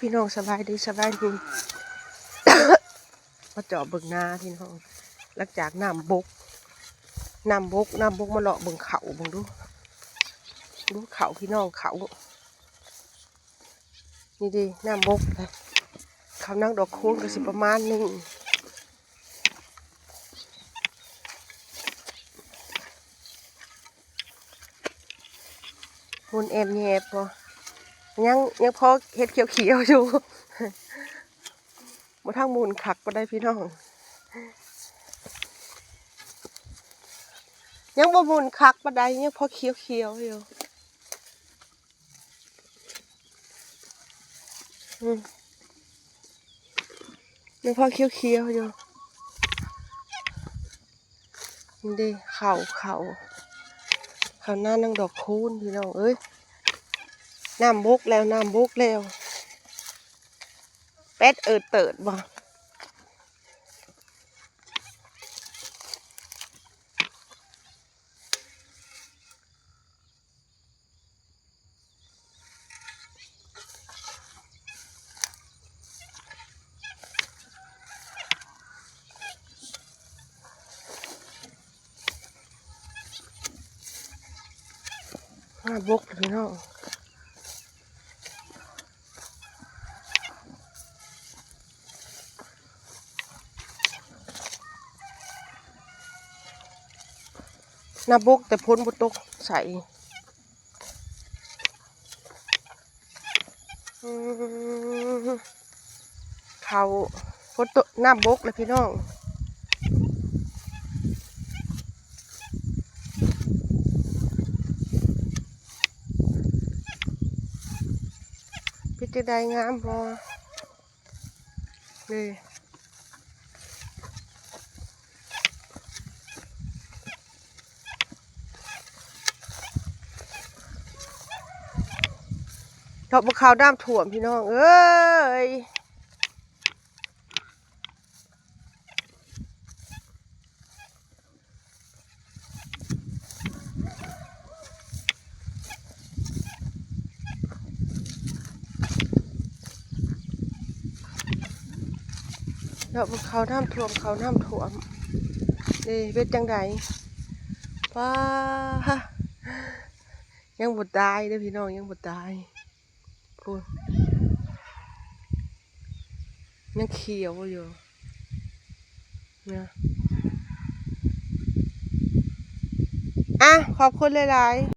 พี่น้องสบายดีมาเจาะเบิ่งนาพี่น้องหลังจากน้ำบกมาเลาะเบิ่งเขาเบิ่งดูเขาพี่น้องเขานี่ดิน้ำบกเลยเขานั่งดอกคูณก็สิประมาณนึงมูลแอบแยบพอยังพอเห็ดเขียวอยู่มาทั้งมูลขักก็ได้พี่น้องยังบ่มูลคักปะได้ยังพอเขียวอยู่ยังพอเขียวอยู่นี่ดิเขาหน้านั่งดอกคูณพี่น้องเอ้ยน้ำบุกแล้วเป็ดเติดบ่น้ำบุกพี่น้องน้ำบุกแต่พ้นบุตกใสเขาพ้นตกน้ำบุกเลยพี่น้องพิจารณางามพอนี่ดอกบัวขาวด้ามถ่วมพี่น้องเอ้ยดอกบัวขาวด้ามถ่วมนี่เป็นจังไดป้ายังบ่ตายเด้อพี่น้องยังบ่ตายพูดยังเขียวอยู่เนี่ยขอบคุณหลายๆ